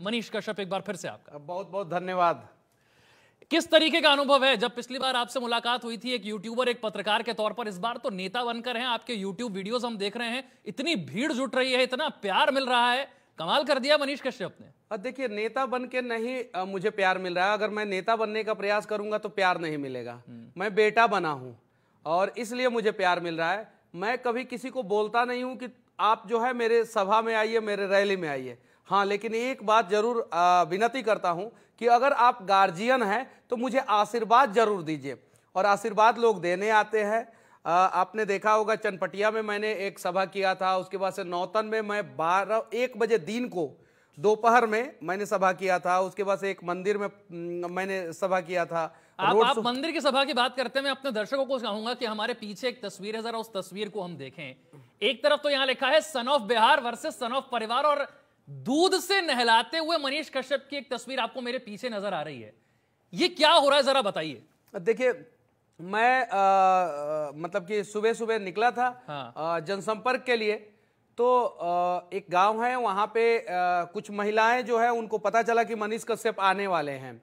मनीष कश्यप, एक बार फिर से आपका बहुत बहुत धन्यवाद। किस तरीके का अनुभव है? जब पिछली बार आपसे मुलाकात हुई थी एक यूट्यूबर, एक पत्रकार के तौर पर, इस बार तो नेता बनकर हैं। आपके यूट्यूब वीडियोस हम देख रहे हैं, इतनी भीड़ जुट रही है, इतना प्यार मिल रहा है, कमाल कर दिया मनीष कश्यप ने। देखिए, नेता बन के नहीं मुझे प्यार मिल रहा है। अगर मैं नेता बनने का प्रयास करूंगा तो प्यार नहीं मिलेगा। मैं बेटा बना हूं और इसलिए मुझे प्यार मिल रहा है। मैं कभी किसी को बोलता नहीं हूं कि आप जो है मेरे सभा में आइए, मेरे रैली में आइए। हाँ, लेकिन एक बात जरूर विनती करता हूं कि अगर आप गार्जियन हैं तो मुझे आशीर्वाद जरूर दीजिए, और आशीर्वाद लोग देने आते हैं। आपने देखा होगा चनपटिया में मैंने एक सभा किया था, उसके बाद से नौतन में मैं 1 बजे दिन को दोपहर में मैंने सभा किया था, उसके बाद से एक मंदिर में मैंने सभा किया था। आप मंदिर की सभा की बात करते हैं, मैं अपने दर्शकों को कहूंगा कि हमारे पीछे एक तस्वीर है, जरा उस तस्वीर को हम देखें। एक तरफ तो यहां लिखा है son of Bihar versus son of परिवार, और दूध से नहलाते हुए मनीष कश्यप की एक तस्वीर आपको मेरे पीछे नजर आ रही है। ये क्या हो रहा है, जरा बताइए। देखिए, मैं मतलब कि सुबह सुबह निकला था जनसंपर्क के लिए। तो एक गांव है, वहां पे कुछ महिलाएं जो है उनको पता चला कि मनीष कश्यप आने वाले हैं,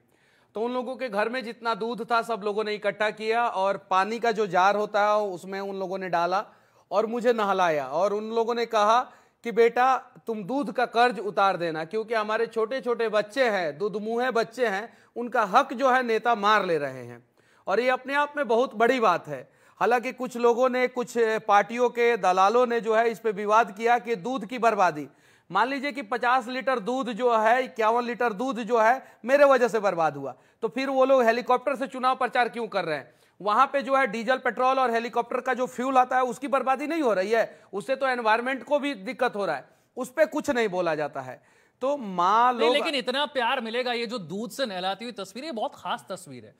तो उन लोगों के घर में जितना दूध था सब लोगों ने इकट्ठा किया और पानी का जो जार होता है उसमें उन लोगों ने डाला और मुझे नहलाया। और उन लोगों ने कहा कि बेटा तुम दूध का कर्ज उतार देना, क्योंकि हमारे छोटे छोटे बच्चे हैं, दूध मुँहे बच्चे हैं, उनका हक जो है नेता मार ले रहे हैं। और ये अपने आप में बहुत बड़ी बात है। हालांकि कुछ लोगों ने, कुछ पार्टियों के दलालों ने जो है इस पे विवाद किया कि दूध की बर्बादी। मान लीजिए कि 50 लीटर दूध जो है, 51 लीटर दूध जो है मेरे वजह से बर्बाद हुआ, तो फिर वो लोग हेलीकॉप्टर से चुनाव प्रचार क्यों कर रहे हैं? वहां पे जो है डीजल, पेट्रोल और हेलीकॉप्टर का जो फ्यूल आता है उसकी बर्बादी नहीं हो रही है, उससे तो एनवायरमेंट को भी दिक्कत हो रहा है, उस पर कुछ नहीं बोला जाता है। तो माँ लोग, लेकिन इतना प्यार मिलेगा, ये जो दूध से नहलाती हुई तस्वीर है बहुत खास तस्वीर है।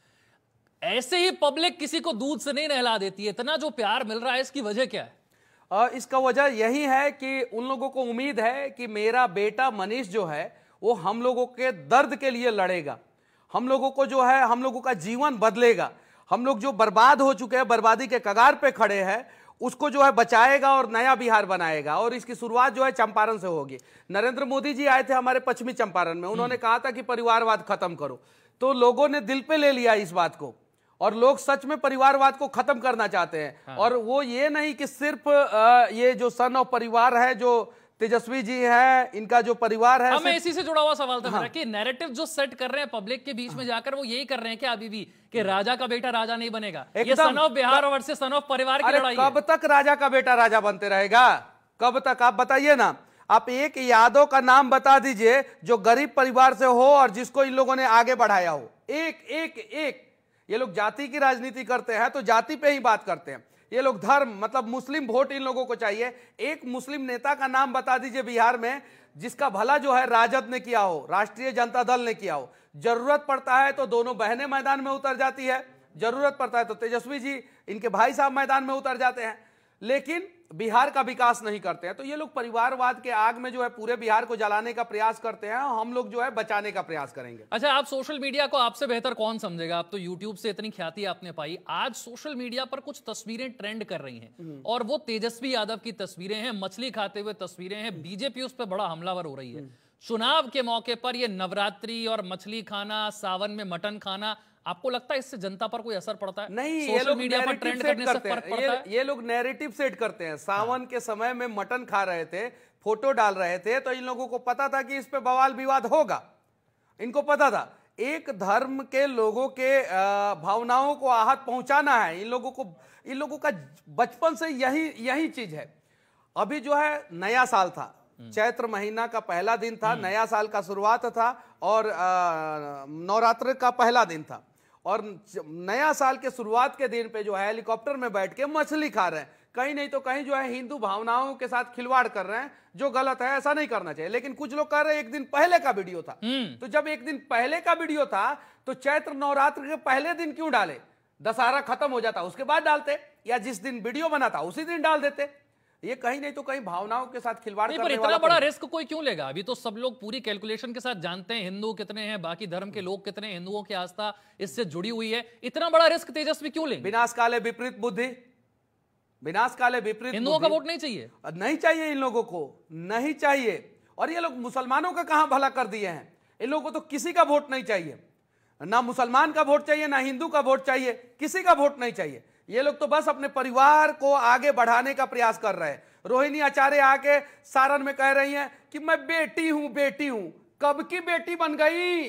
ऐसे ही पब्लिक किसी को दूध से नहीं नहला देती है। इतना जो प्यार मिल रहा है, इसकी वजह क्या है? इसका वजह यही है कि उन लोगों को उम्मीद है कि मेरा बेटा मनीष जो है वो हम लोगों के दर्द के लिए लड़ेगा, हम लोगों को जो है, हम लोगों का जीवन बदलेगा, हम लोग जो बर्बाद हो चुके हैं, बर्बादी के कगार पे खड़े हैं, उसको जो है बचाएगा और नया बिहार बनाएगा। और इसकी शुरुआत जो है चंपारण से होगी। नरेंद्र मोदी जी आए थे हमारे पश्चिमी चंपारण में, उन्होंने कहा था कि परिवारवाद खत्म करो, तो लोगों ने दिल पे ले लिया इस बात को, और लोग सच में परिवारवाद को खत्म करना चाहते हैं। और वो ये नहीं कि सिर्फ ये जो सन ऑफ परिवार है, जो तेजस्वी जी है, इनका जो परिवार है। हमें इसी से जुड़ा हुआ सवाल था मेरा कि नैरेटिव जो सेट कर रहे हैं पब्लिक के बीच में जाकर, वो यही कर रहे हैं कि अभी भी कि राजा का बेटा राजा नहीं बनेगा? ये son of Bihar versus son of परिवार की लड़ाई है। कब तक राजा का बेटा राजा बनते रहेगा? कब तक? आप बताइए ना। आप एक यादव का नाम बता दीजिए जो गरीब परिवार से हो और जिसको इन लोगों ने आगे बढ़ाया हो। एक एक एक ये लोग जाति की राजनीति करते हैं तो जाति पे ही बात करते हैं। ये लोग धर्म, मतलब मुस्लिम वोट इन लोगों को चाहिए। एक मुस्लिम नेता का नाम बता दीजिए बिहार में जिसका भला जो है राजद ने किया हो, राष्ट्रीय जनता दल ने किया हो। जरूरत पड़ता है तो दोनों बहनें मैदान में उतर जाती है, जरूरत पड़ता है तो तेजस्वी जी, इनके भाई साहब मैदान में उतर जाते हैं, लेकिन बिहार का विकास नहीं करते हैं। तो ये लोग परिवारवाद के आग में जो है पूरे बिहार को जलाने का प्रयास करते हैं, हम लोग जो है बचाने का प्रयास करेंगे। अच्छा, आप सोशल मीडिया को आपसे बेहतर कौन समझेगा? आप तो यूट्यूब से इतनी ख्याति आपने पाई। आज सोशल मीडिया पर कुछ तस्वीरें ट्रेंड कर रही हैं और वो तेजस्वी यादव की तस्वीरें हैं, मछली खाते हुए तस्वीरें हैं। बीजेपी उस पर बड़ा हमलावर हो रही है। चुनाव के मौके पर ये नवरात्रि और मछली खाना, सावन में मटन खाना, आपको लगता है इससे जनता पर कोई असर पड़ता है? नहीं, सोशल मीडिया पर ट्रेंड करने से फर्क पड़ता है? ये लोग नैरेटिव सेट करते हैं। सावन के समय में मटन खा रहे थे, फोटो डाल रहे थे, तो इन लोगों को पता था कि इस पे बवाल विवाद होगा। इनको पता था एक धर्म के लोगों के भावनाओं को आहत पहुंचाना है। इन लोगों का बचपन से यही चीज है। अभी जो है नया साल था, चैत्र महीना का पहला दिन था, नया साल का शुरुआत था और नवरात्र का पहला दिन था। और नया साल के शुरुआत के दिन पे जो है हेलीकॉप्टर में बैठ के मछली खा रहे हैं, कहीं नहीं तो कहीं जो है हिंदू भावनाओं के साथ खिलवाड़ कर रहे हैं, जो गलत है, ऐसा नहीं करना चाहिए। लेकिन कुछ लोग कह रहे हैं एक दिन पहले का वीडियो था, तो जब एक दिन पहले का वीडियो था तो चैत्र नवरात्र के पहले दिन क्यों डाले? दशहरा खत्म हो जाता उसके बाद डालते, या जिस दिन वीडियो बना था उसी दिन डाल देते। ये कहीं नहीं तो कहीं भावनाओं के साथ खिलवाड़ करने वाला। इतना बड़ा रिस्क कोई क्यों लेगा? अभी तो सब लोग पूरी कैलकुलेशन के साथ जानते हैं हिंदू कितने हैं, बाकी धर्म के लोग कितने हैं, हिंदुओं की आस्था इससे जुड़ी हुई है। इतना बड़ा रिस्क तेजस्वी क्यों लेंगे? विनाश काले विपरीत बुद्धि, विनाश काले विपरीत। हिंदुओं का वोट नहीं चाहिए? नहीं चाहिए इन लोगों को, नहीं चाहिए। और ये लोग मुसलमानों का कहां भला कर दिए हैं। इन लोगों को तो किसी का वोट नहीं चाहिए, ना मुसलमान का वोट चाहिए, ना हिंदू का वोट चाहिए, किसी का वोट नहीं चाहिए। ये लोग तो बस अपने परिवार को आगे बढ़ाने का प्रयास कर रहे हैं। रोहिणी आचार्य आके सारण में कह रही हैं कि मैं बेटी हूं, बेटी हूं। कब की बेटी बन गई,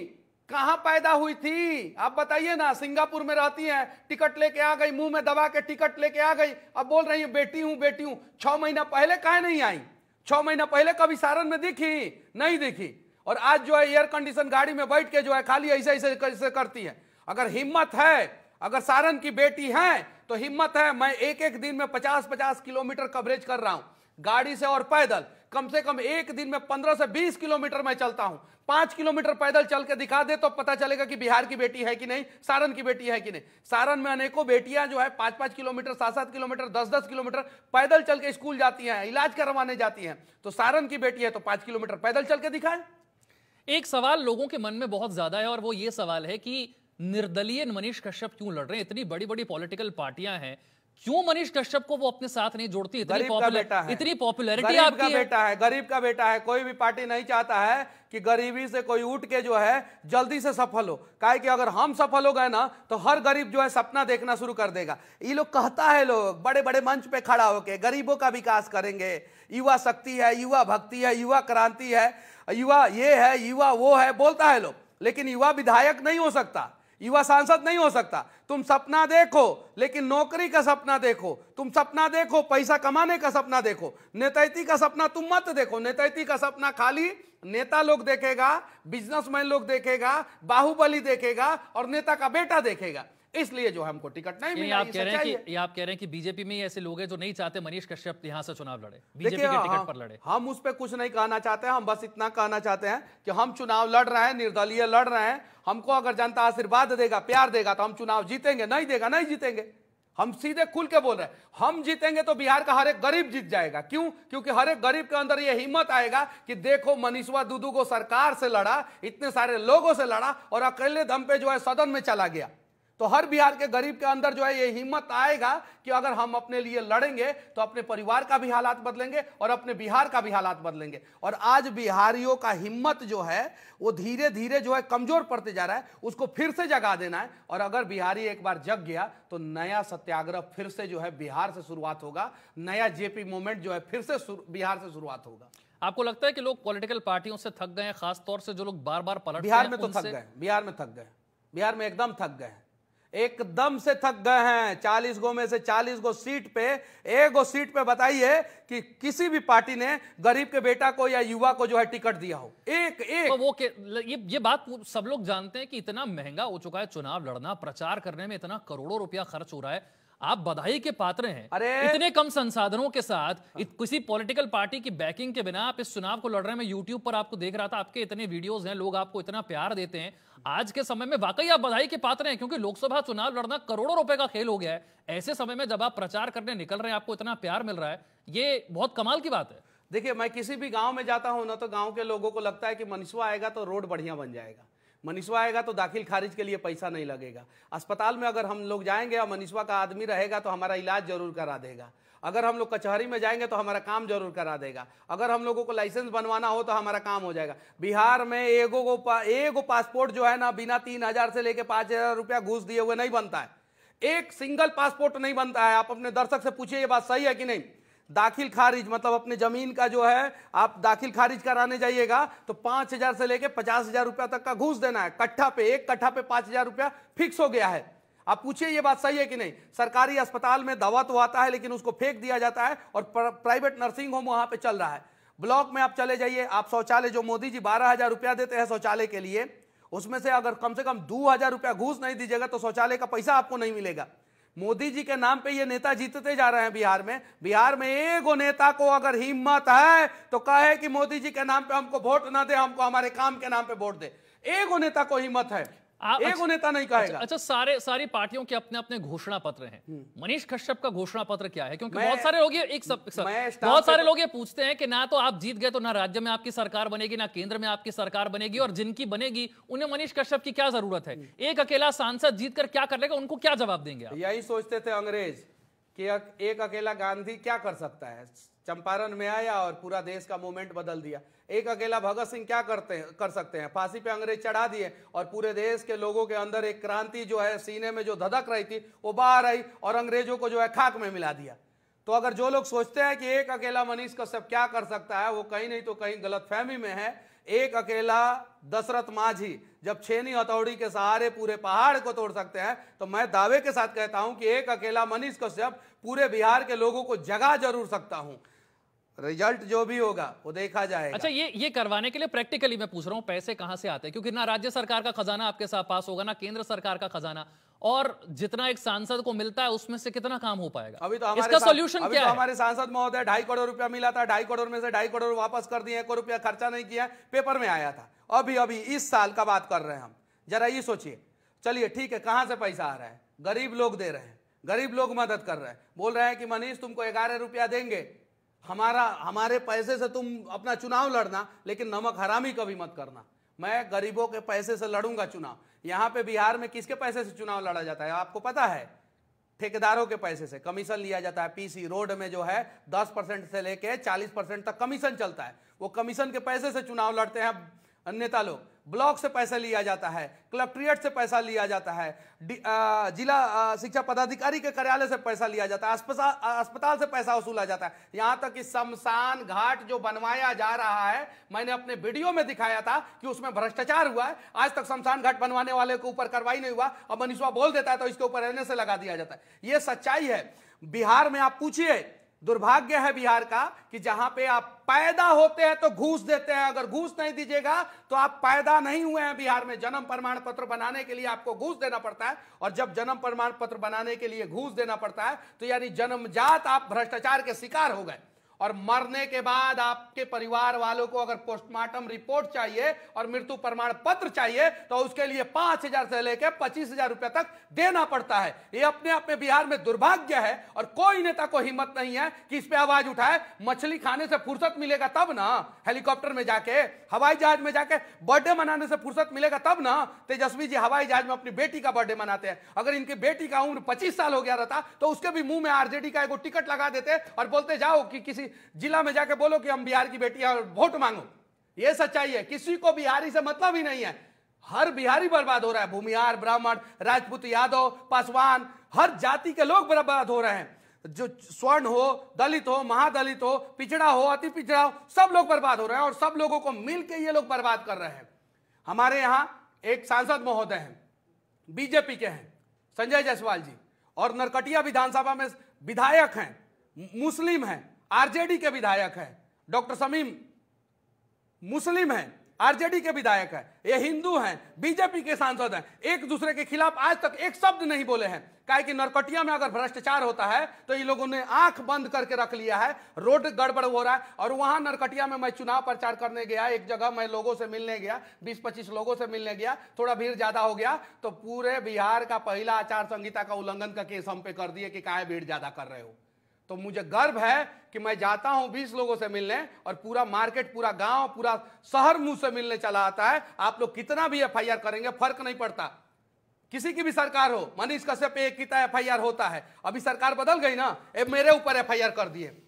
कहां पैदा हुई थी आप बताइए ना। सिंगापुर में रहती हैं, टिकट लेके आ गई, मुंह में दबा के टिकट लेके आ गई, अब बोल रही है बेटी हूं, बेटी हूं। 6 महीना पहले काहे नहीं आई? 6 महीना पहले कभी सारण में दिखी? नहीं दिखी। और आज जो है एयर कंडीशन गाड़ी में बैठ के जो है खाली ऐसे ऐसे करती है। अगर हिम्मत है, अगर सारण की बेटी है तो हिम्मत है। मैं एक दिन में 50-50 किलोमीटर कवरेज कर रहा हूं, गाड़ी से और पैदल। कम से कम एक दिन में 15 से 20 किलोमीटर मैं चलता हूं। 5 किलोमीटर पैदल चल के दिखा दे तो पता चलेगा कि बिहार की बेटी है कि नहीं, सारण की बेटी है कि नहीं। सारण में अनेकों बेटियां जो है 5-5 किलोमीटर, 7-7 किलोमीटर, 10-10 किलोमीटर पैदल चल के स्कूल जाती हैं, इलाज करवाने जाती हैं। तो सारण की बेटी है तो 5 किलोमीटर पैदल चल के दिखाए। एक सवाल लोगों के मन में बहुत ज्यादा है और वो ये सवाल है कि निर्दलीय मनीष कश्यप क्यों लड़ रहे हैं? इतनी बड़ी बड़ी पॉलिटिकल पार्टियां हैं, क्यों मनीष कश्यप को वो अपने साथ नहीं जोड़ती? इतनी पॉपुलैरिटी आपकी है। बेटा है, गरीब का बेटा है। कोई भी पार्टी नहीं चाहता है कि गरीबी से कोई उठ के जो है जल्दी से सफल हो। काहे कि अगर हम सफल हो गए ना तो हर गरीब जो है सपना देखना शुरू कर देगा। ये लोग कहता है, लोग बड़े बड़े मंच पे खड़ा होके गरीबों का विकास करेंगे, युवा शक्ति है, युवा भक्ति है, युवा क्रांति है, युवा ये है, युवा वो है, बोलता है लोग। लेकिन युवा विधायक नहीं हो सकता, युवा सांसद नहीं हो सकता। तुम सपना देखो लेकिन नौकरी का सपना देखो, तुम सपना देखो पैसा कमाने का सपना देखो, नेतृत्व का सपना तुम मत देखो। नेतृत्व का सपना खाली नेता लोग देखेगा, बिजनेसमैन लोग देखेगा, बाहुबली देखेगा और नेता का बेटा देखेगा। इसलिए जो हमको टिकट नहीं मिला। आप कह रहे हैं कि बीजेपी में ही ऐसे लोग हैं जो नहीं चाहते मनीष कश्यप यहां से चुनाव लड़े, बीजेपी के टिकट पर लड़े। हम उस पर कुछ नहीं कहना चाहते हैं। हम बस इतना कहना चाहते हैं कि हम चुनाव लड़ रहे हैं, निर्दलीय लड़ रहे हैं। हमको अगर जनता आशीर्वाद देगा, प्यार देगा तो हम चुनाव जीतेंगे, नहीं देगा नहीं जीतेंगे। हम सीधे खुल के बोल रहे हैं, हम जीतेंगे तो बिहार का हर एक गरीब जीत जाएगा। क्यों? क्योंकि हर एक गरीब के अंदर ये हिम्मत आएगा कि देखो मनीषवा दूदू को सरकार से लड़ा, इतने सारे लोगों से लड़ा और अकेले दम पे जो है सदन में चला गया। तो हर बिहार के गरीब के अंदर जो है ये हिम्मत आएगा कि अगर हम अपने लिए लड़ेंगे तो अपने परिवार का भी हालात बदलेंगे और अपने बिहार का भी हालात बदलेंगे। और आज बिहारियों का हिम्मत जो है वो धीरे धीरे जो है कमजोर पड़ते जा रहा है, उसको फिर से जगा देना है। और अगर बिहारी एक बार जग गया तो नया सत्याग्रह फिर से जो है बिहार से शुरुआत होगा, नया जेपी मूवमेंट जो है फिर से बिहार से शुरुआत होगा। आपको लगता है कि लोग पॉलिटिकल पार्टियों से थक गए हैं, खासतौर से जो लोग बार बार पलट बिहार में तो थक गए, बिहार में थक गए, बिहार में एकदम थक गए, एकदम से थक गए हैं। 40 गो में से 40 गो सीट पे, एक गो सीट पे बताइए कि किसी भी पार्टी ने गरीब के बेटा को या युवा को जो है टिकट दिया हो। एक तो वो ये बात सब लोग जानते हैं कि इतना महंगा हो चुका है चुनाव लड़ना, प्रचार करने में इतना करोड़ों रुपया खर्च हो रहा है। आप बधाई के पात्र हैं। अरे इतने कम संसाधनों के साथ किसी पॉलिटिकल पार्टी की बैकिंग के बिना आप इस चुनाव को लड़ रहे हैं। मैं यूट्यूब पर आपको देख रहा था, आपके इतने वीडियोस हैं, लोग आपको इतना प्यार देते हैं। आज के समय में वाकई आप बधाई के पात्र हैं, क्योंकि लोकसभा चुनाव लड़ना करोड़ों रुपए का खेल हो गया है। ऐसे समय में जब आप प्रचार करने निकल रहे हैं, आपको इतना प्यार मिल रहा है, ये बहुत कमाल की बात है। देखिए, मैं किसी भी गांव में जाता हूं ना तो गांव के लोगों को लगता है कि मनीषवा आएगा तो रोड बढ़िया बन जाएगा, मनीषवा आएगा तो दाखिल खारिज के लिए पैसा नहीं लगेगा, अस्पताल में अगर हम लोग जाएंगे और मनीषवा का आदमी रहेगा तो हमारा इलाज जरूर करा देगा, अगर हम लोग कचहरी में जाएंगे तो हमारा काम जरूर करा देगा, अगर हम लोगों को लाइसेंस बनवाना हो तो हमारा काम हो जाएगा। बिहार में एगो पासपोर्ट जो है ना बिना 3000 से लेके 5000 रुपया घूस दिए हुए नहीं बनता है। एक सिंगल पासपोर्ट नहीं बनता है। आप अपने दर्शक से पूछिए ये बात सही है कि नहीं। दाखिल खारिज मतलब अपने जमीन का जो है आप दाखिल खारिज कराने जाइएगा तो 5000 से लेके 50,000 रुपया तक का घूस देना है। कट्ठा पे, एक कट्ठा पे 5000 रुपया फिक्स हो गया है। आप पूछिए ये बात सही है कि नहीं। सरकारी अस्पताल में दवा तो आता है लेकिन उसको फेंक दिया जाता है और प्राइवेट नर्सिंग होम वहां पे चल रहा है। ब्लॉक में आप चले जाइए, आप शौचालय जो मोदी जी 12,000 रुपया देते हैं शौचालय के लिए, उसमें से अगर कम से कम 2,000 रुपया घूस नहीं दीजिएगा तो शौचालय का पैसा आपको नहीं मिलेगा। मोदी जी के नाम पे ये नेता जीतते जा रहे हैं बिहार में। बिहार में एगो नेता को अगर हिम्मत है तो कहे कि मोदी जी के नाम पे हमको वोट ना दे, हमको हमारे काम के नाम पे वोट दे। एगो नेता को हिम्मत है, एगो नेता नहीं कहेगा। अच्छा, सारी पार्टियों के अपने अपने घोषणा पत्र हैं। मनीष कश्यप का घोषणा पत्र क्या है? क्योंकि बहुत सारे लोग बहुत सारे लोग ये पूछते हैं कि ना तो आप जीत गए तो ना राज्य में आपकी सरकार बनेगी, ना केंद्र में आपकी सरकार बनेगी, और जिनकी बनेगी उन्हें मनीष कश्यप की क्या जरूरत है? एक अकेला सांसद जीत कर क्या कर लेगा, उनको क्या जवाब देंगे आप? यही सोचते थे अंग्रेज कि एक अकेला गांधी क्या कर सकता है। चंपारण में आया और पूरा देश का मूवमेंट बदल दिया। एक अकेला भगत सिंह क्या कर सकते हैं, फांसी पे अंग्रेज चढ़ा दिए और पूरे देश के लोगों के अंदर एक क्रांति जो है सीने में जो धधक रही थी वो बाहर आई और अंग्रेजों को जो है खाक में मिला दिया। तो अगर जो लोग सोचते हैं कि एक अकेला मनीष कश्यप क्या कर सकता है, वो कहीं नहीं तो कहीं गलतफहमी में है। एक अकेला दशरथ मांझी जब छेनी हथौड़ी के सहारे पूरे पहाड़ को तोड़ सकते हैं, तो मैं दावे के साथ कहता हूं कि एक अकेला मनीष कश्यप पूरे बिहार के लोगों को जगा जरूर सकता हूं। रिजल्ट जो भी होगा वो देखा जाएगा। अच्छा, ये करवाने के लिए प्रैक्टिकली मैं पूछ रहा हूं पैसे कहां से आते हैं, क्योंकि ना राज्य सरकार का खजाना आपके साथ पास होगा ना केंद्र सरकार का खजाना, और जितना एक सांसद को मिलता है उसमें से कितना काम हो पाएगा। अभी तो इसका सोल्यूशन क्या है? हमारे सांसद महोदय 2.5 करोड़ रुपया मिला था, 2.5 करोड़ में से 2.5 करोड़ वापस कर दिए, 1 करोड़ रुपया खर्चा नहीं किया, पेपर में आया था। अभी इस साल का बात कर रहे हैं हम, जरा ये सोचिए। चलिए ठीक है, कहां से पैसा आ रहा है? गरीब लोग दे रहे हैं, गरीब लोग मदद कर रहे हैं। बोल रहे हैं कि मनीष तुमको 11 रुपया देंगे, हमारे पैसे से तुम अपना चुनाव लड़ना, लेकिन नमक हरामी कभी मत करना। मैं गरीबों के पैसे से लड़ूंगा चुनाव। यहाँ पे बिहार में किसके पैसे से चुनाव लड़ा जाता है आपको पता है? ठेकेदारों के पैसे से कमीशन लिया जाता है। पीसी रोड में जो है 10% से लेके 40% तक कमीशन चलता है। वो कमीशन के पैसे से चुनाव लड़ते हैं नेता लोग। ब्लॉक से पैसा लिया जाता है, कलेक्ट्रेट से पैसा लिया जाता है, जिला शिक्षा पदाधिकारी के कार्यालय से पैसा लिया जाता है, अस्पताल से पैसा वसूला जाता है। यहां तक कि शमशान घाट जो बनवाया जा रहा है, मैंने अपने वीडियो में दिखाया था कि उसमें भ्रष्टाचार हुआ है। आज तक शमशान घाट बनवाने वाले के ऊपर कार्रवाई नहीं हुआ। अब मनीषवा बोल देता है तो इसके ऊपर एनए से लगा दिया जाता है। यह सच्चाई है। बिहार में आप पूछिए, दुर्भाग्य है बिहार का कि जहां पे आप पैदा होते हैं तो घूस देते हैं। अगर घूस नहीं दीजिएगा तो आप पैदा नहीं हुए हैं। बिहार में जन्म प्रमाण पत्र बनाने के लिए आपको घूस देना पड़ता है, और जब जन्म प्रमाण पत्र बनाने के लिए घूस देना पड़ता है तो यानी जन्मजात आप भ्रष्टाचार के शिकार हो गए। और मरने के बाद आपके परिवार वालों को अगर पोस्टमार्टम रिपोर्ट चाहिए और मृत्यु प्रमाण पत्र चाहिए तो उसके लिए 5,000 से लेकर 25,000 रुपए तक देना पड़ता है। ये अपने आप में बिहार में दुर्भाग्य है, और कोई नेता को हिम्मत नहीं है कि इस पे आवाज उठाए। मछली खाने से फुर्सत मिलेगा तब ना, हेलीकॉप्टर में जाके, हवाई जहाज में जाके बर्थडे मनाने से फुर्सत मिलेगा तब ना। तेजस्वी जी हवाई जहाज में अपनी बेटी का बर्थडे मनाते हैं। अगर इनकी बेटी का उम्र 25 साल हो गया रहता तो उसके भी मुंह में आरजेडी का एक टिकट लगा देते और बोलते जाओ कि किसी जिला में जाके बोलो कि हम बिहार की बेटी है और वोट मांगो। ये सच्चाई है। किसी को बिहारी से मतलब ही नहीं है। हर बिहारी बर्बाद हो रहा है। भूमिहार, ब्राह्मण, राजपूत, यादव, पासवान, हर जाति के लोग बर्बाद हो रहे हैं। जो स्वर्ण हो, दलित हो, महादलित हो, पिछड़ा हो, अति पिछड़ा हो, सब लोग बर्बाद हो रहे हैं, और सब लोगों को मिलकर ये लोग बर्बाद कर रहे हैं। हमारे यहां एक सांसद महोदय हैं, बीजेपी के हैं, संजय जायसवाल जी, और नरकटिया विधानसभा में विधायक हैं, मुस्लिम हैं, आरजेडी के विधायक हैं। डॉक्टर शमीम मुस्लिम हैं, आरजेडी के विधायक हैं। ये हिंदू हैं, बीजेपी के सांसद हैं। एक दूसरे के खिलाफ आज तक एक शब्द नहीं बोले हैं। काहे कि नरकटिया में अगर भ्रष्टाचार होता है तो ये लोगों ने आंख बंद करके रख लिया है। रोड गड़बड़ हो रहा है। और वहां नरकटिया में मैं चुनाव प्रचार करने गया, एक जगह मैं लोगों से मिलने गया, 20-25 लोगों से मिलने गया, थोड़ा भीड़ ज्यादा हो गया तो पूरे बिहार का पहला आचार संहिता का उल्लंघन का केस हम पे कर दिए कि काहे भीड़ ज्यादा कर रहे हो। तो मुझे गर्व है कि मैं जाता हूं 20 लोगों से मिलने, और पूरा मार्केट, पूरा गांव, पूरा शहर मुंह से मिलने चला आता है। आप लोग कितना भी एफआईआर करेंगे फर्क नहीं पड़ता। किसी की भी सरकार हो, मनीष कश्यप पे एक कितना एफआईआर होता है। अभी सरकार बदल गई ना, मेरे ऊपर एफआईआर कर दिए।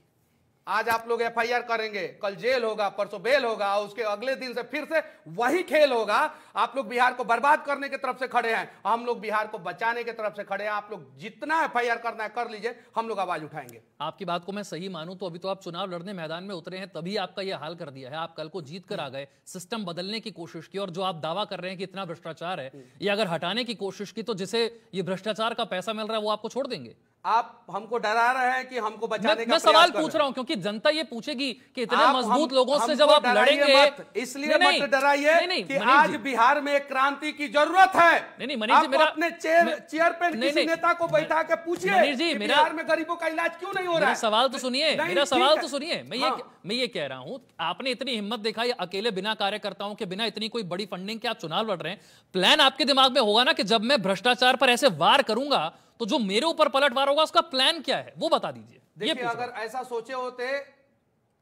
आज आप लोग एफआईआर करेंगे, कल जेल होगा, परसों बेल होगा, उसके अगले दिन से फिर से वही खेल होगा। आप लोग बिहार को बर्बाद करने की तरफ से खड़े हैं, हम लोग बिहार को बचाने की तरफ से खड़े हैं। आप लोग जितना एफआईआर करना है कर लीजिए, हम लोग आवाज उठाएंगे। आपकी बात को मैं सही मानूं तो अभी तो आप चुनाव लड़ने मैदान में उतरे हैं, तभी आपका यह हाल कर दिया है। आप कल को जीत कर आ गए, सिस्टम बदलने की कोशिश की, और जो आप दावा कर रहे हैं कि इतना भ्रष्टाचार है, ये अगर हटाने की कोशिश की तो जिसे ये भ्रष्टाचार का पैसा मिल रहा है वो आपको छोड़ देंगे। आप हमको डरा रहे हैं कि हमको बचाने का मैं सवाल पूछ रहा हूं क्योंकि जनता ये पूछेगी कि इतने मजबूत लोगों से जब आप लड़ेंगे, इसलिए मत डराइए कि आज बिहार में एक क्रांति की जरूरत है। नहीं मनीष जी, मेरा अपने चेयर पे किसी नेता को बैठा के पूछिए मनीष जी, बिहार में गरीबों का इलाज क्यों नहीं हो रहा है। सवाल तो सुनिए, मेरा सवाल तो सुनिए। मैं ये कह रहा हूं, आपने इतनी हिम्मत दिखाई अकेले बिना कार्यकर्ताओं के, बिना इतनी कोई बड़ी फंडिंग के आप चुनाव लड़ रहे हैं। प्लान आपके दिमाग में होगा ना कि जब मैं भ्रष्टाचार पर ऐसे वार करूंगा तो जो मेरे ऊपर पलटवार होगा उसका प्लान क्या है वो बता दीजिए। देखिए, अगर ऐसा सोचे होते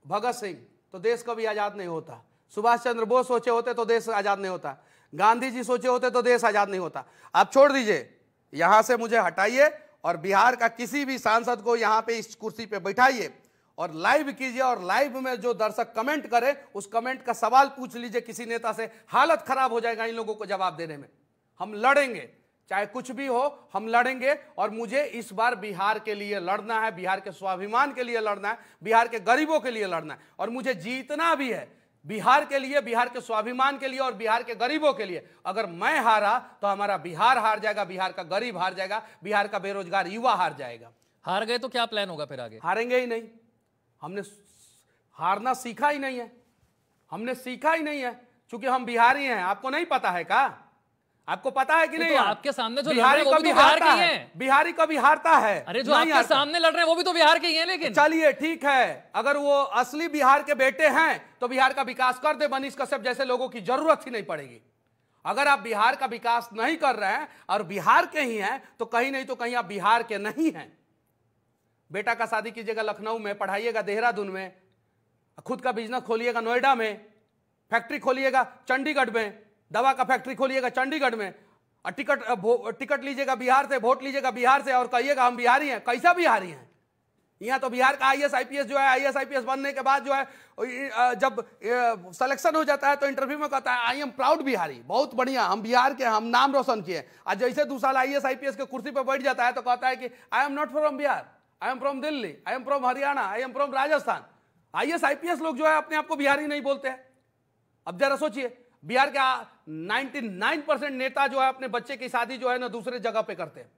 भगत सिंह तो देश कभी आजाद नहीं होता। सुभाष चंद्र बोस सोचे होते तो देश आजाद नहीं होता। गांधी जी सोचे होते तो देश आजाद नहीं होता। आप छोड़ दीजिए, यहां से मुझे हटाइए और बिहार का किसी भी सांसद को यहाँ पे इस कुर्सी पे बैठाइए और लाइव कीजिए, और लाइव में जो दर्शक कमेंट करे उस कमेंट का सवाल पूछ लीजिए किसी नेता से। हालत खराब हो जाएगा इन लोगों को जवाब देने में। हम लड़ेंगे, चाहे कुछ भी हो, हम लड़ेंगे। और मुझे इस बार बिहार के लिए लड़ना है, बिहार के स्वाभिमान के लिए लड़ना है, बिहार के गरीबों के लिए लड़ना है, और मुझे जीतना भी है बिहार के लिए, बिहार के स्वाभिमान के लिए और बिहार के गरीबों के लिए। अगर मैं हारा तो हमारा बिहार हार जाएगा, बिहार का गरीब हार जाएगा, बिहार का बेरोजगार युवा हार जाएगा। हार गए तो क्या प्लान होगा फिर आगे? हारेंगे ही नहीं। हमने हारना सीखा ही नहीं है, हमने सीखा ही नहीं है, क्योंकि हम बिहारी हैं। आपको नहीं पता है क्या? आपको पता है कि नहीं? तो आपके सामने जो बिहारी कभी हारता है, बिहारी कभी हारता है। अरे जो आपके सामने लड़ रहे हैं वो भी तो बिहार के ही हैं। लेकिन चलिए ठीक है, अगर वो असली बिहार के बेटे हैं तो बिहार का विकास कर दे। मनीष कश्यप जैसे लोगों की जरूरत ही नहीं पड़ेगी। अगर आप बिहार का विकास नहीं कर रहे हैं और बिहार के ही हैं तो कहीं नहीं तो कहीं आप बिहार के नहीं हैं। बेटा का शादी कीजिएगा लखनऊ में, पढ़ाइएगा देहरादून में, खुद का बिजनेस खोलिएगा नोएडा में, फैक्ट्री खोलिएगा चंडीगढ़ में, दवा का फैक्ट्री खोलिएगा चंडीगढ़ में, और टिकट लीजिएगा बिहार से, वोट लीजिएगा बिहार से और कहिएगा हम बिहारी हैं। कैसा बिहारी हैं? यहाँ तो बिहार का आईएएस आईपीएस जो है, आईएएस आईपीएस बनने के बाद जो है जब सिलेक्शन हो जाता है तो इंटरव्यू में कहता है आई एम प्राउड बिहारी, बहुत बढ़िया, हम बिहार के, हम नाम रोशन किए। और जैसे 2 साल आईएएस आईपीएस के कुर्सी पर बैठ जाता है तो कहता है कि I am not from Bihar, I am from Delhi, I am from Haryana, I am from Rajasthan. IAS IPS लोग जो है अपने आप को बिहारी नहीं बोलते हैं। अब जरा सोचिए, बिहार का 99% नेता जो है अपने बच्चे की शादी जो है ना दूसरे जगह पे करते हैं।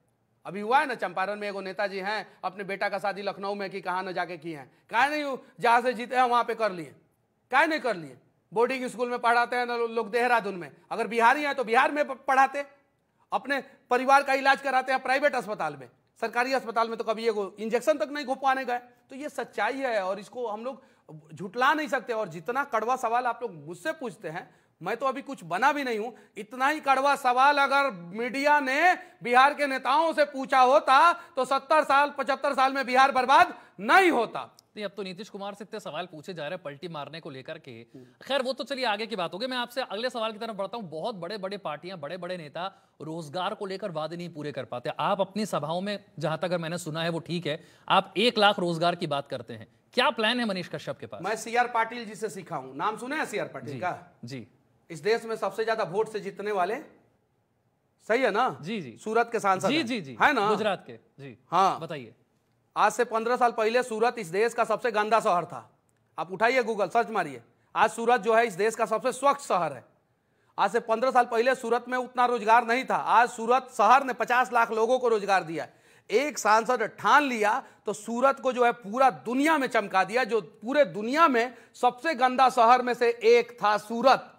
अभी हुआ है ना चंपारण में, एगो नेताजी हैं, अपने बेटा का शादी लखनऊ में की, कहाँ न जाके की है, कहाँ नहीं जहां से जीते हैं वहां पे कर लिए, कहाँ नहीं कर लिए। बोर्डिंग स्कूल में पढ़ाते हैं ना लोग देहरादून में। अगर बिहारी हैं तो बिहार में पढ़ाते, अपने परिवार का इलाज कराते हैं प्राइवेट अस्पताल में। सरकारी अस्पताल में तो कभी एगो इंजेक्शन तक नहीं घुपवाने गए। तो ये सच्चाई है और इसको हम लोग झुटला नहीं सकते। और जितना कड़वा सवाल आप लोग मुझसे पूछते हैं, मैं तो अभी कुछ बना भी नहीं हूं, इतना ही कड़वा सवाल अगर मीडिया ने बिहार के नेताओं से पूछा होता तो 70 साल 75 साल में बिहार बर्बाद नहीं होता। नहीं, अब तो नीतीश कुमार से इतने सवाल पूछे जा रहे हैं पलटी मारने को लेकर के। खैर वो तो चलिए आगे की बात होगी। मैं आपसे अगले सवाल की तरफ बढ़ता हूं। बहुत बड़े बड़े पार्टियां, बड़े बड़े नेता रोजगार को लेकर वादे नहीं पूरे कर पाते। आप अपनी सभाओं में, जहां तक मैंने सुना है वो ठीक है, आप 1 लाख रोजगार की बात करते हैं। क्या प्लान है मनीष कश्यप के पास? मैं सीआर पाटिल जी से सीखा हूं। नाम सुने हैं सीआर पाटिल का? जी। इस देश में सबसे ज्यादा वोट से जीतने वाले, सही है ना? जी जी। सूरत के सांसद जी जी जी है ना, गुजरात के। जी हाँ, बताइए। आज से 15 साल पहले सूरत इस देश का सबसे गंदा शहर था। आप उठाइए गूगल सर्च मारिए, आज सूरत जो है इस देश का सबसे स्वच्छ शहर है। आज से 15 साल पहले सूरत में उतना रोजगार नहीं था। आज सूरत शहर ने 50 लाख लोगों को रोजगार दिया। एक सांसद ठान लिया तो सूरत को जो है पूरा दुनिया में चमका दिया। जो पूरे दुनिया में सबसे गंदा शहर में से एक था सूरत।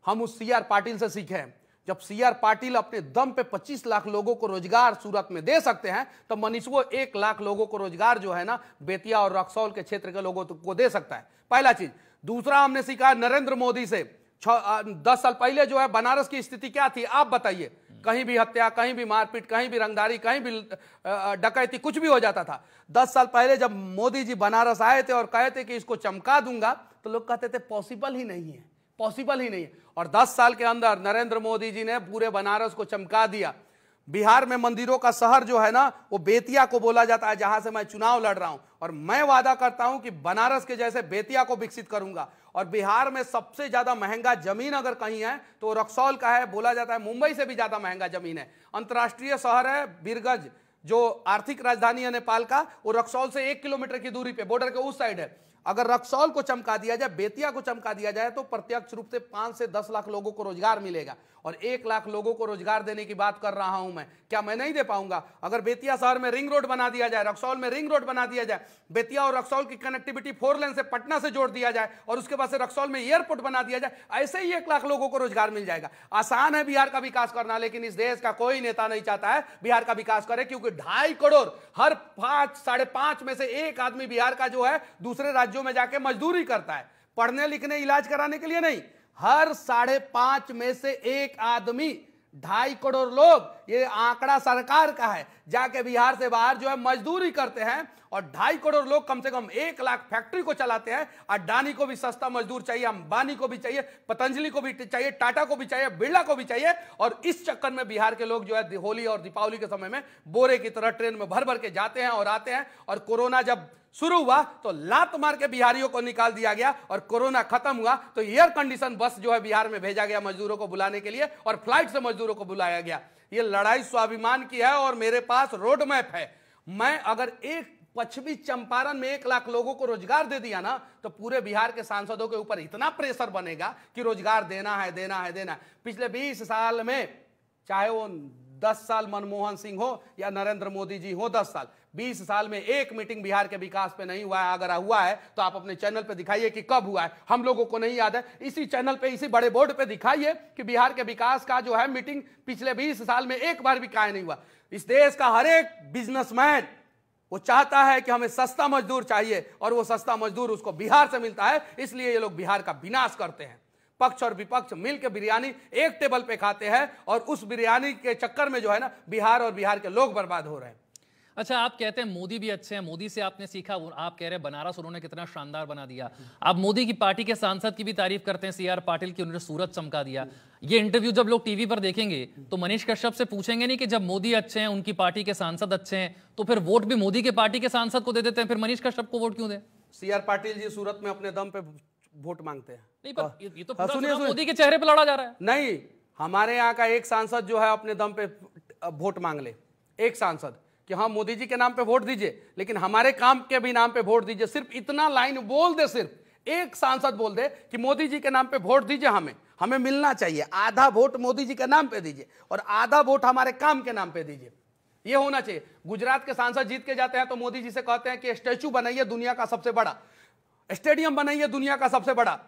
हम उस सीआर पाटिल से सीखे हैं। जब सीआर पाटिल अपने दम पे 25 लाख लोगों को रोजगार सूरत में दे सकते हैं तो मनीष वो 1 लाख लोगों को रोजगार जो है ना बेतिया और रक्सौल के क्षेत्र के लोगों को दे सकता है। पहला चीज। दूसरा हमने सीखा नरेंद्र मोदी से। 10 साल पहले जो है बनारस की स्थिति क्या थी आप बताइए? कहीं भी हत्या, कहीं भी मारपीट, कहीं भी रंगदारी, कहीं भी डकैती, कुछ भी हो जाता था। 10 साल पहले जब मोदी जी बनारस आए थे और कहे थे कि इसको चमका दूंगा तो लोग कहते थे पॉसिबल ही नहीं है, पॉसिबल ही नहीं है। और 10 साल के अंदर नरेंद्र मोदी जी ने पूरे बनारस को चमका दिया। बिहार में मंदिरों का शहर जो है ना वो बेतिया को बोला जाता है, जहां से मैं चुनाव लड़ रहा हूं। और मैं वादा करता हूं कि बनारस के जैसे बेतिया को विकसित करूंगा। और बिहार में सबसे ज्यादा महंगा जमीन अगर कहीं है तो रक्सौल का है। बोला जाता है मुंबई से भी ज्यादा महंगा जमीन है। अंतर्राष्ट्रीय शहर है बीरगंज, जो आर्थिक राजधानी है नेपाल का, वो रक्सौल से 1 किलोमीटर की दूरी पे बॉर्डर के उस साइड है। अगर रक्सौल को चमका दिया जाए, बेतिया को चमका दिया जाए तो प्रत्यक्ष रूप से 5 से 10 लाख लोगों को रोजगार मिलेगा। और 1 लाख लोगों को रोजगार देने की बात कर रहा हूं मैं। क्या मैं नहीं दे पाऊंगा? अगर बेतिया शहर में रिंग रोड बना दिया जाए, रक्सौल में रिंग रोड बना दिया जाए, बेतिया और रक्सौल की कनेक्टिविटी 4 लेन से पटना से जोड़ दिया जाए और उसके बाद से रक्सौल में एयरपोर्ट बना दिया जाए, ऐसे ही 1 लाख लोगों को रोजगार मिल जाएगा। आसान है बिहार का विकास करना, लेकिन इस देश का कोई नेता नहीं चाहता है बिहार का विकास करे, क्योंकि 2.5 करोड़ हर 5 साढ़े 5 में से एक आदमी बिहार का जो है दूसरे राज्यों में जाके मजदूरी करता है, पढ़ने लिखने इलाज कराने के लिए नहीं। हर 5.5 में से एक आदमी 2.5 करोड़ लोग, ये आंकड़ा सरकार का है, जाके बिहार से बाहर जो है मजदूरी करते हैं, और 2.5 करोड़ लोग कम से कम 1 लाख फैक्ट्री को चलाते हैं। अडानी को भी सस्ता मजदूर चाहिए, अंबानी को भी चाहिए, पतंजलि को भी चाहिए, टाटा को भी चाहिए, बिरला को भी चाहिए। और इस चक्कर में बिहार के लोग जो है होली और दीपावली के समय में बोरे की तरह ट्रेन में भर भर के जाते हैं और आते हैं। और कोरोना जब शुरू हुआ तो लात मार के बिहारियों को निकाल दिया गया, और कोरोना खत्म हुआ तो एयर कंडीशन बस जो है बिहार में भेजा गया मजदूरों को बुलाने के लिए, और फ्लाइट से मजदूरों को बुलाया गया। ये लड़ाई स्वाभिमान की है, और मेरे पास रोड मैप है। मैं अगर एक पश्चिमी चंपारण में 1 लाख लोगों को रोजगार दे दिया ना, तो पूरे बिहार के सांसदों के ऊपर इतना प्रेशर बनेगा कि रोजगार देना है, देना है, देना है। पिछले 20 साल में, चाहे वो 10 साल मनमोहन सिंह हो या नरेंद्र मोदी जी हो, 10 साल, 20 साल में एक मीटिंग बिहार के विकास पे नहीं हुआ है। अगर हुआ है तो आप अपने चैनल पे दिखाइए कि कब हुआ है, हम लोगों को नहीं याद है। इसी चैनल पे, इसी बड़े बोर्ड पे दिखाइए कि बिहार के विकास का जो है मीटिंग पिछले 20 साल में एक बार भी काहे नहीं हुआ। इस देश का हर एक बिजनेसमैन वो चाहता है कि हमें सस्ता मजदूर चाहिए, और वो सस्ता मजदूर उसको बिहार से मिलता है। इसलिए ये लोग बिहार का विनाश करते हैं। पक्ष और विपक्ष मिलकर बिरयानी एक टेबल पे खाते हैं, और उस बिरयानी के चक्कर में जो है ना, बिहार और बिहार के लोग बर्बाद हो रहे हैं। अच्छा, आप कहते हैं मोदी भी अच्छे हैं, मोदी से आपने सीखा, आप कह रहे हैं बनारस उन्होंने कितना शानदार बना दिया। आप मोदी की पार्टी के सांसद की भी तारीफ करते हैं, CR पाटिल की, उन्होंने सूरत चमका दिया। ये इंटरव्यू जब लोग टीवी पर देखेंगे तो मनीष कश्यप से पूछेंगे नहीं कि जब मोदी अच्छे हैं, उनकी पार्टी के सांसद अच्छे हैं, तो फिर वोट भी मोदी के पार्टी के सांसद को दे देते हैं, फिर मनीष कश्यप को वोट क्यों दें? CR पाटिल जी सूरत में अपने दम पे वोट मांगते हैं। नहीं, पर ये तो पूरा चुनाव मोदी के चेहरे पे लड़ा जा रहा है। नहीं, हमारे यहाँ का एक सांसद जो है अपने दम पे वोट मांग ले, एक सांसद, कि हाँ मोदी जी के नाम पे वोट दीजिए, लेकिन हमारे काम के भी नाम पे वोट दीजिए। सिर्फ इतना लाइन बोल दे, सिर्फ एक सांसद बोल दे कि मोदी जी के नाम पे वोट दीजिए, हमें मिलना चाहिए। आधा वोट मोदी जी के नाम पे दीजिए और आधा वोट हमारे काम के नाम पे दीजिए, ये होना चाहिए। गुजरात के सांसद जीत के जाते हैं तो मोदी जी से कहते हैं कि स्टैचू बनाइए दुनिया का सबसे बड़ा, स्टेडियम बनाइए दुनिया का सबसे बड़ा,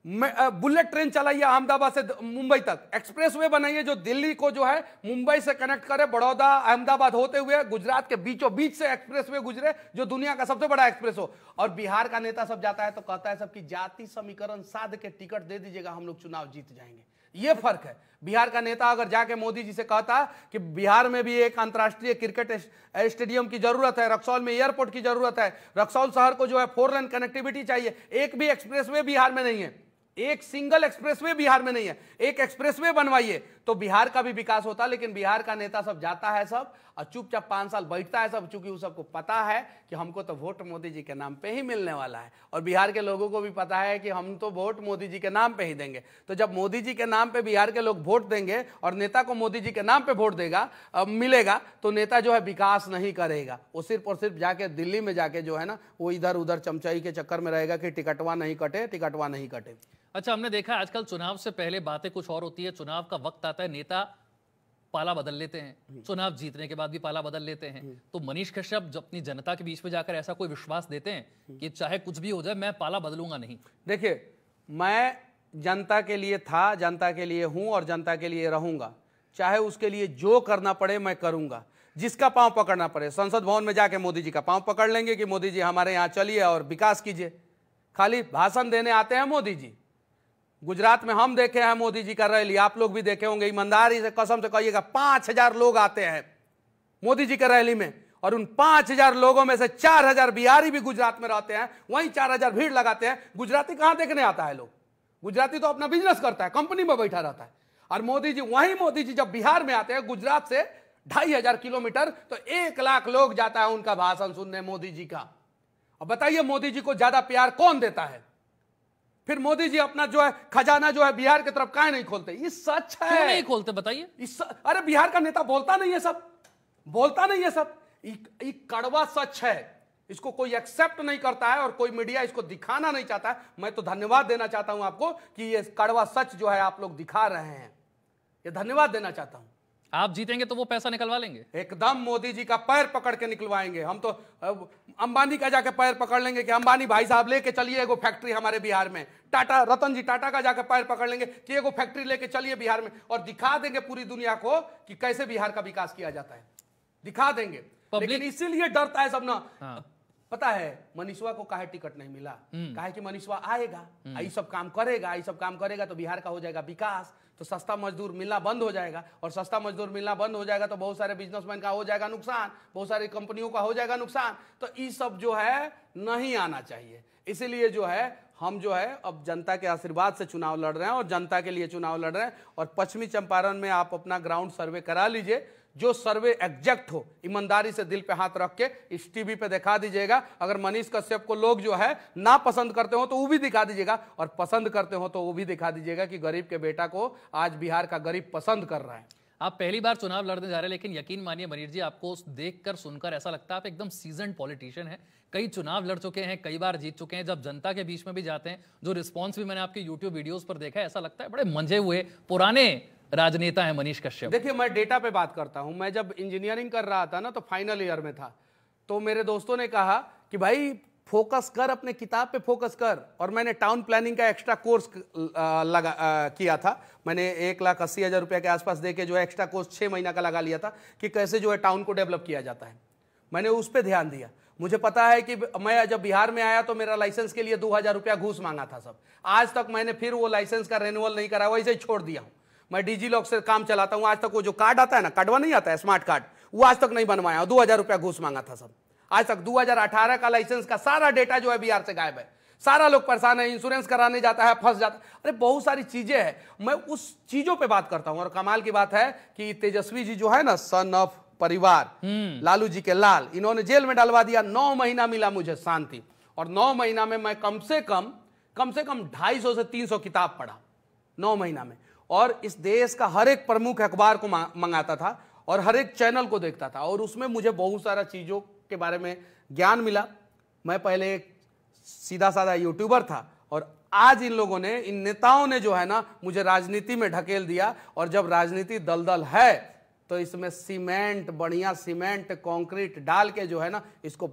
बुलेट ट्रेन चलाइए अहमदाबाद से मुंबई तक, एक्सप्रेसवे बनाइए जो दिल्ली को जो है मुंबई से कनेक्ट करे, बड़ौदा अहमदाबाद होते हुए गुजरात के बीचों बीच से एक्सप्रेसवे गुजरे जो दुनिया का सबसे बड़ा एक्सप्रेस हो। और बिहार का नेता सब जाता है तो कहता है सबकी जाति समीकरण साध के टिकट दे दीजिएगा, हम लोग चुनाव जीत जाएंगे। ये फर्क है। बिहार का नेता अगर जाके मोदी जी से कहता कि बिहार में भी एक अंतर्राष्ट्रीय क्रिकेट स्टेडियम की जरूरत है, रक्सौल में एयरपोर्ट की जरूरत है, रक्सौल शहर को जो है 4 लेन कनेक्टिविटी चाहिए, एक भी एक्सप्रेसवे बिहार में नहीं है, एक सिंगल एक्सप्रेसवे बिहार में नहीं है, एक एक्सप्रेसवे बनवाइए तो बिहार का भी विकास होता। लेकिन बिहार का नेता सब जाता है सब और चुपचाप 5 साल बैठता है सब, चूंकि उस सबको पता है कि हमको तो वोट मोदी जी के नाम पे ही मिलने वाला है, और बिहार के लोगों को भी पता है कि हम तो वोट मोदी जी के नाम पे ही देंगे। तो जब मोदी जी के नाम पे बिहार के लोग वोट देंगे और नेता को मोदी जी के नाम पे वोट देगा मिलेगा, तो नेता जो है विकास नहीं करेगा, वो सिर्फ और सिर्फ जाके दिल्ली में जाके जो है ना वो इधर उधर चमचाई के चक्कर में रहेगा कि टिकटवा नहीं कटे, टिकटवा नहीं कटे। अच्छा, हमने देखा आजकल चुनाव से पहले बातें कुछ और होती है, चुनाव का वक्त आता है नेता पाला बदल लेते हैं, चुनाव जीतने के बाद भी पाला बदल लेते हैं। तो मनीष कश्यप जब अपनी जनता के बीच में जाकर ऐसा कोई विश्वास देते हैं कि चाहे कुछ भी हो जाए मैं पाला बदलूंगा नहीं? देखिए, मैं जनता के लिए था, जनता के लिए हूं और जनता के लिए रहूंगा। चाहे उसके लिए जो करना पड़े मैं करूंगा, जिसका पांव पकड़ना पड़े। संसद भवन में जाके मोदी जी का पांव पकड़ लेंगे कि मोदी जी हमारे यहाँ चलिए और विकास कीजिए। खाली भाषण देने आते हैं मोदी जी। गुजरात में हम देखे हैं मोदी जी का रैली, आप लोग भी देखे होंगे। ईमानदारी से कसम से कहिएगा 5000 लोग आते हैं मोदी जी के रैली में, और उन 5000 लोगों में से 4000 बिहारी भी गुजरात में रहते हैं, वहीं 4000 भीड़ लगाते हैं। गुजराती कहां देखने आता है लोग? गुजराती तो अपना बिजनेस करता है, कंपनी में बैठा रहता है। और मोदी जी जब बिहार में आते हैं, गुजरात से 2500 किलोमीटर, तो 1 लाख लोग जाता है उनका भाषण सुनने मोदी जी का। अब बताइए मोदी जी को ज्यादा प्यार कौन देता है? फिर मोदी जी अपना जो है खजाना जो है बिहार की तरफ काहे नहीं खोलते? ये सच है। क्यों नहीं खोलते बताइए? अरे बिहार का नेता बोलता नहीं है सब, बोलता नहीं है सब। ये कड़वा सच है, इसको कोई एक्सेप्ट नहीं करता है और कोई मीडिया इसको दिखाना नहीं चाहता है। मैं तो धन्यवाद देना चाहता हूं आपको कि ये कड़वा सच जो है आप लोग दिखा रहे हैं, ये धन्यवाद देना चाहता हूं। आप जीतेंगे तो वो पैसा निकलवा लेंगे? एकदम मोदी जी का पैर पकड़ के निकलवाएंगे हम तो। अंबानी का जाके पैर पकड़ लेंगे कि अंबानी भाई साहब लेके चलिए एगो फैक्ट्री हमारे बिहार में। टाटा, रतन जी टाटा का जाके पैर पकड़ लेंगे कि एगो फैक्ट्री लेके चलिए बिहार में, और दिखा देंगे पूरी दुनिया को कि कैसे बिहार का विकास किया जाता है, दिखा देंगे। लेकिन इसीलिए डरता है सब ना। हाँ। पता है मनीषवा को काहे टिकट नहीं मिला? काहे कि मनीषवा आएगा, ये सब काम करेगा, ये सब काम करेगा तो बिहार का हो जाएगा विकास। तो सस्ता मजदूर मिलना बंद हो जाएगा, और सस्ता मजदूर मिलना बंद हो जाएगा तो बहुत सारे बिजनेसमैन का हो जाएगा नुकसान, बहुत सारी कंपनियों का हो जाएगा नुकसान। तो ये सब जो है नहीं आना चाहिए। इसीलिए जो है हम जो है अब जनता के आशीर्वाद से चुनाव लड़ रहे हैं और जनता के लिए चुनाव लड़ रहे हैं। और पश्चिमी चंपारण में आप अपना ग्राउंड सर्वे करा लीजिए, जो सर्वे एग्जैक्ट हो, ईमानदारी से दिल पे हाथ रख के इस टीवी पे दिखा दीजिएगा। अगर मनीष कश्यप को लोग जो है ना पसंद करते हो तो वो भी दिखा दीजिएगा, और पसंद करते हो तो वो भी दिखा दीजिएगा कि गरीब के बेटा को आज बिहार का गरीब पसंद कर रहा है। आप पहली बार चुनाव लड़ने जा रहे हैं, लेकिन यकीन मानिए मनीष जी, आपको देखकर सुनकर ऐसा लगता है आप एकदम सीजन्ड पॉलिटिशियन हैं। कई चुनाव लड़ चुके हैं, कई बार जीत चुके हैं। जब जनता के बीच में भी जाते हैं, जो रिस्पॉन्स भी मैंने आपके यूट्यूब वीडियोस पर देखा है, ऐसा लगता है बड़े मंझे हुए पुराने राजनेता है मनीष कश्यप। देखिए, मैं डेटा पे बात करता हूं। मैं जब इंजीनियरिंग कर रहा था ना, तो फाइनल ईयर में था, तो मेरे दोस्तों ने कहा कि भाई फोकस कर, अपने किताब पे फोकस कर। और मैंने टाउन प्लानिंग का एक्स्ट्रा कोर्स किया था। मैंने 1,80,000 रुपये के आसपास दे के जो है एक्स्ट्रा कोर्स 6 महीना का लगा लिया था कि कैसे जो है टाउन को डेवलप किया जाता है। मैंने उस पर ध्यान दिया। मुझे पता है कि मैं जब बिहार में आया तो मेरा लाइसेंस के लिए 2,000 रुपया घूस मांगा था सब। आज तक मैंने फिर वो लाइसेंस का रेन्यूअल नहीं करा, वैसे ही छोड़ दिया हूँ। मैं डीजी लॉक से काम चलाता हूँ। आज तक वो जो कार्ड आता है ना, कटवा नहीं आता है, स्मार्ट कार्ड, वो आज तक नहीं बनवाया। 2,000 रुपया घूस मांगा था सब। आज तक 2018 का लाइसेंस का सारा डेटा जो है बिहार से गायब है। सारा लोग परेशान है, इंश्योरेंस कराने जाता है फंस जाता है। अरे बहुत सारी चीजें हैं, मैं उस चीजों पे बात करता हूं। और कमाल की बात है कि तेजस्वी जी जो है ना, सन ऑफ परिवार, लालू जी के लाल, इन्होंने जेल में डलवा दिया। 9 महीना मिला मुझे शांति, और 9 महीना में मैं कम से कम 250 से 300 किताब पढ़ा 9 महीना में। और इस देश का हर एक प्रमुख अखबार को मंगाता था और हर एक चैनल को देखता था, और उसमें मुझे बहुत सारा चीजों के बारे में ज्ञान मिला। मैं पहले एक सीधा साधा यूट्यूबर था, और आज इन लोगों ने, इन नेताओं ने जो है ना, मुझे राजनीति में ढकेल दिया। और जब राजनीति दलदल है तो इसमें सीमेंट, बढ़िया सीमेंट कंक्रीट डाल के जो है ना, इसको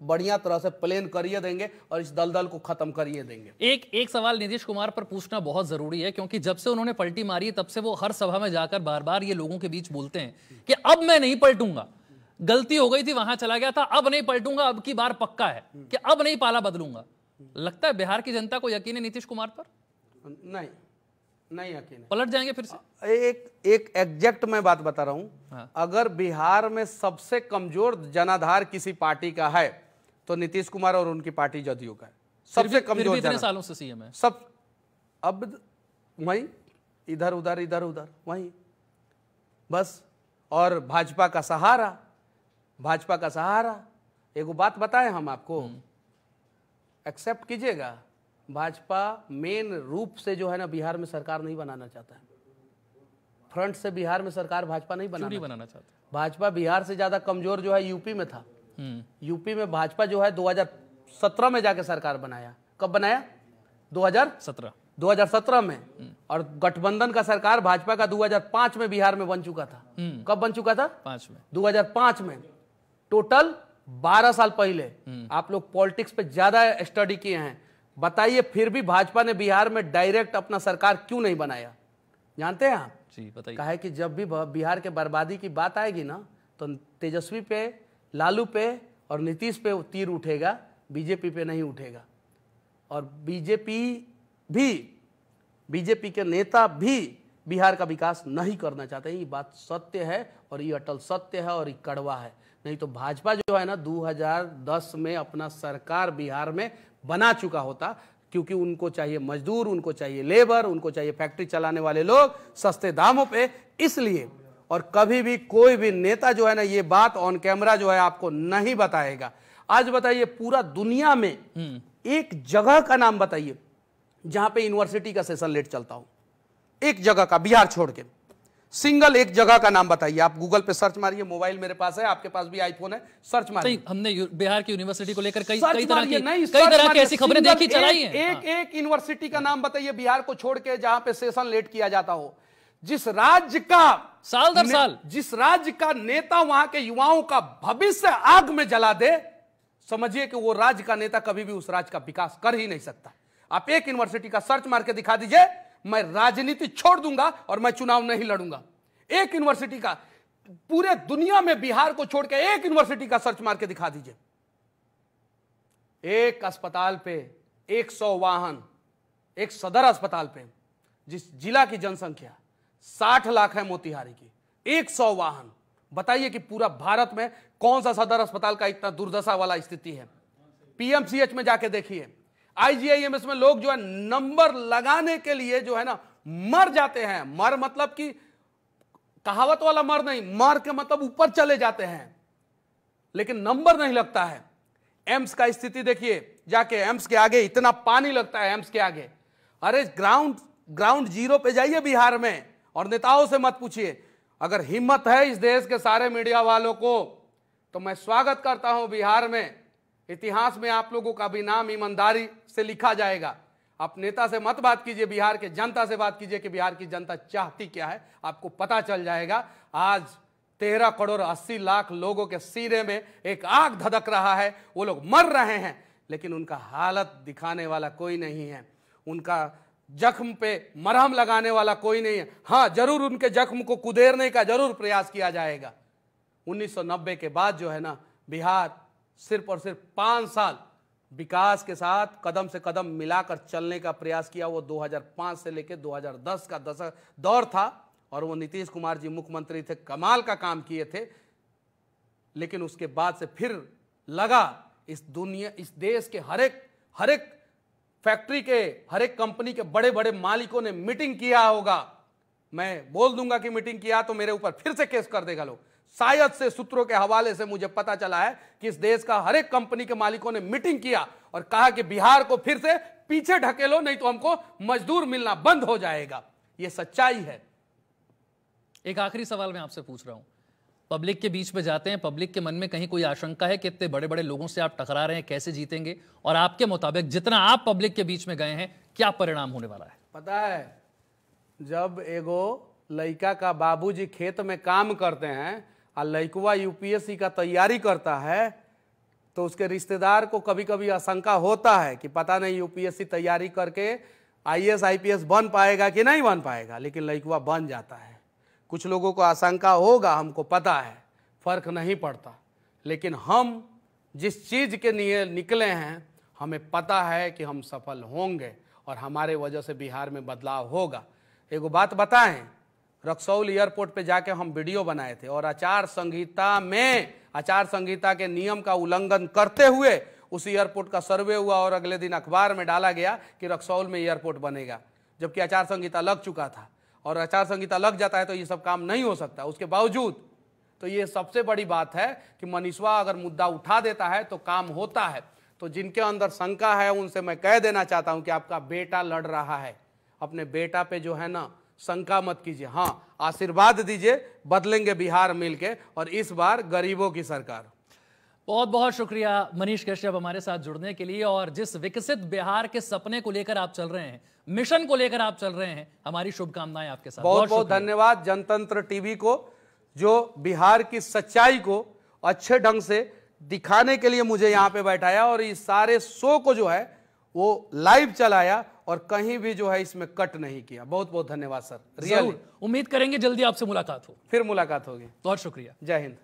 बढ़िया तरह से प्लेन करिए देंगे और इस दलदल को खत्म करिए देंगे। एक सवाल नीतीश कुमार पर पूछना बहुत जरूरी है, क्योंकि जब से उन्होंने पलटी मारी है तब से वो हर सभा में जाकर बार बार ये लोगों के बीच बोलते हैं कि अब मैं नहीं पलटूंगा, गलती हो गई थी, वहां चला गया था, अब नहीं पलटूंगा, अब की बार पक्का है कि अब नहीं पाला बदलूंगा। लगता है बिहार की जनता को यकीन है नीतीश कुमार पर? नहीं यकीन है। पलट जाएंगे फिर से? एक एग्जैक्ट मैं बात बता रहा हूं। हाँ। अगर बिहार में सबसे कमजोर जनाधार किसी पार्टी का है तो नीतीश कुमार और उनकी पार्टी जदयू का है। सबसे कमजोर। इतने सालों से सीएम है सब, अब वही इधर उधर वही बस। और भाजपा का सहारा। एगो बात बताएं हम आपको, एक्सेप्ट कीजिएगा, भाजपा मेन रूप से जो है ना बिहार में सरकार नहीं बनाना चाहता है। फ्रंट से बिहार में सरकार भाजपा नहीं बनाना चाहता। भाजपा बिहार से ज्यादा कमजोर जो है यूपी में था। यूपी में भाजपा जो है 2017 में जाके सरकार बनाया। कब बनाया? 2017 में। और गठबंधन का सरकार भाजपा का 2005 में बिहार में बन चुका था। कब बन चुका था? 2005 में। टोटल 12 साल पहले। आप लोग पॉलिटिक्स पे ज्यादा स्टडी किए हैं, बताइए फिर भी भाजपा ने बिहार में डायरेक्ट अपना सरकार क्यों नहीं बनाया? जानते हैं आप? जी बताइए। कहा है कि जब भी बिहार के बर्बादी की बात आएगी ना, तो तेजस्वी पे, लालू पे और नीतीश पे तीर उठेगा, बीजेपी पे नहीं उठेगा। और बीजेपी के नेता भी बिहार का विकास नहीं करना चाहते। ये बात सत्य है, और ये अटल सत्य है, और ये कड़वा है। नहीं तो भाजपा जो है ना 2010 में अपना सरकार बिहार में बना चुका होता, क्योंकि उनको चाहिए मजदूर, उनको चाहिए लेबर, उनको चाहिए फैक्ट्री चलाने वाले लोग सस्ते दामों पे। इसलिए, और कभी भी कोई भी नेता जो है ना ये बात ऑन कैमरा जो है आपको नहीं बताएगा। आज बताइए पूरा दुनिया में एक जगह का नाम बताइए जहां पे यूनिवर्सिटी का सेशन लेट चलता हो। एक जगह का, बिहार छोड़ के सिंगल एक जगह का नाम बताइए। आप गूगल पे सर्च मारिए, मोबाइल मेरे पास है, आपके पास भी आईफोन है, सर्च मारिए। हमने बिहार की यूनिवर्सिटी को लेकर कई तरह की ऐसी खबरें देखी, चलाई हैं। एक यूनिवर्सिटी का नाम बताइए बिहार को छोड़ के जहां पे सेशन लेट किया जाता हो। जिस राज्य का साल दर साल, जिस राज्य का नेता वहां के युवाओं का भविष्य आग में जला दे, समझिए कि वो राज्य का नेता कभी भी उस राज्य का विकास कर ही नहीं सकता। आप एक यूनिवर्सिटी का सर्च मार के दिखा दीजिए, मैं राजनीति छोड़ दूंगा और मैं चुनाव नहीं लड़ूंगा। एक यूनिवर्सिटी का, पूरे दुनिया में बिहार को छोड़ के एक यूनिवर्सिटी का सर्च मार के दिखा दीजिए। एक अस्पताल पे 100 वाहन, एक सदर अस्पताल पे, जिस जिला की जनसंख्या 60 लाख है मोतिहारी की, 100 वाहन। बताइए कि पूरा भारत में कौन सा सदर अस्पताल का इतना दुर्दशा वाला स्थिति है। पीएमसीएच में जाके देखिए, आईजीआईएमएस में लोग जो है नंबर लगाने के लिए जो है ना मर जाते हैं। मर मतलब कि कहावत वाला मर नहीं, मर के मतलब ऊपर चले जाते हैं, लेकिन नंबर नहीं लगता है। एम्स का स्थिति देखिए, जाके एम्स के आगे इतना पानी लगता है। एम्स के आगे, अरे ग्राउंड जीरो पे जाइए बिहार में और नेताओं से मत पूछिए। अगर हिम्मत है इस देश के सारे मीडिया वालों को, तो मैं स्वागत करता हूं। बिहार में इतिहास में आप लोगों का भी नाम ईमानदारी से लिखा जाएगा। आप नेता से मत बात कीजिए, बिहार के जनता से बात कीजिए कि बिहार की जनता चाहती क्या है, आपको पता चल जाएगा। आज 13 करोड़ 80 लाख लोगों के सीने में एक आग धधक रहा है। वो लोग मर रहे हैं, लेकिन उनका हालत दिखाने वाला कोई नहीं है, उनका जख्म पे मरहम लगाने वाला कोई नहीं है। हाँ, जरूर उनके जख्म को कुदेरने का जरूर प्रयास किया जाएगा। 1990 के बाद जो है ना, बिहार सिर्फ और सिर्फ 5 साल विकास के साथ कदम से कदम मिलाकर चलने का प्रयास किया। वो 2005 से लेकर 2010 का दौर था, और वो नीतीश कुमार जी मुख्यमंत्री थे, कमाल का काम किए थे। लेकिन उसके बाद से फिर लगा इस देश के हर एक फैक्ट्री के, हर एक कंपनी के बड़े बड़े मालिकों ने मीटिंग किया होगा। मैं बोल दूंगा कि मीटिंग किया तो मेरे ऊपर फिर से केस कर देगा लोग। शायद से सूत्रों के हवाले से मुझे पता चला है कि इस देश का हर एक कंपनी के मालिकों ने मीटिंग किया और कहा कि बिहार को फिर से पीछे ढकेलो, नहीं तो हमको मजदूर मिलना बंद हो जाएगा। यह सच्चाई है। एक आखिरी सवाल मैं आपसे पूछ रहा हूं, पब्लिक के बीच में जाते हैं, पब्लिक के मन में कहीं कोई आशंका है कि इतने बड़े बड़े लोगों से आप टकरा रहे हैं, कैसे जीतेंगे? और आपके मुताबिक जितना आप पब्लिक के बीच में गए हैं, क्या परिणाम होने वाला है? पता है, जब एगो लड़का का बाबूजी खेत में काम करते हैं और लड़कवा यूपीएससी का तैयारी करता है, तो उसके रिश्तेदार को कभी कभी आशंका होता है कि पता नहीं यूपीएससी तैयारी करके आईएएस आईपीएस बन पाएगा कि नहीं बन पाएगा, लेकिन लड़कवा बन जाता है। कुछ लोगों को आशंका होगा, हमको पता है, फर्क नहीं पड़ता। लेकिन हम जिस चीज के लिए निकले हैं, हमें पता है कि हम सफल होंगे और हमारे वजह से बिहार में बदलाव होगा। एगो बात बताएं, रक्सौल एयरपोर्ट पे जाके हम वीडियो बनाए थे और आचार संहिता के नियम का उल्लंघन करते हुए उस एयरपोर्ट का सर्वे हुआ और अगले दिन अखबार में डाला गया कि रक्सौल में एयरपोर्ट बनेगा, जबकि आचार संहिता लग चुका था। और आचार संहिता लग जाता है तो ये सब काम नहीं हो सकता। उसके बावजूद तो ये सबसे बड़ी बात है कि मनीषवा अगर मुद्दा उठा देता है तो काम होता है। तो जिनके अंदर शंका है उनसे मैं कह देना चाहता हूं कि आपका बेटा लड़ रहा है, अपने बेटा पे जो है ना शंका मत कीजिए। हाँ, आशीर्वाद दीजिए, बदलेंगे बिहार मिलके, और इस बार गरीबों की सरकार। बहुत बहुत शुक्रिया मनीष कश्यप हमारे साथ जुड़ने के लिए, और जिस विकसित बिहार के सपने को लेकर आप चल रहे हैं, मिशन को लेकर आप चल रहे हैं, हमारी शुभकामनाएं आपके साथ। बहुत बहुत धन्यवाद जनतंत्र टीवी को, जो बिहार की सच्चाई को अच्छे ढंग से दिखाने के लिए मुझे यहाँ पे बैठाया और इस सारे शो को जो है वो लाइव चलाया और कहीं भी जो है इसमें कट नहीं किया। बहुत बहुत धन्यवाद सर। रियल उम्मीद करेंगे जल्दी आपसे मुलाकात हो, फिर मुलाकात होगी। बहुत शुक्रिया। जय हिंद।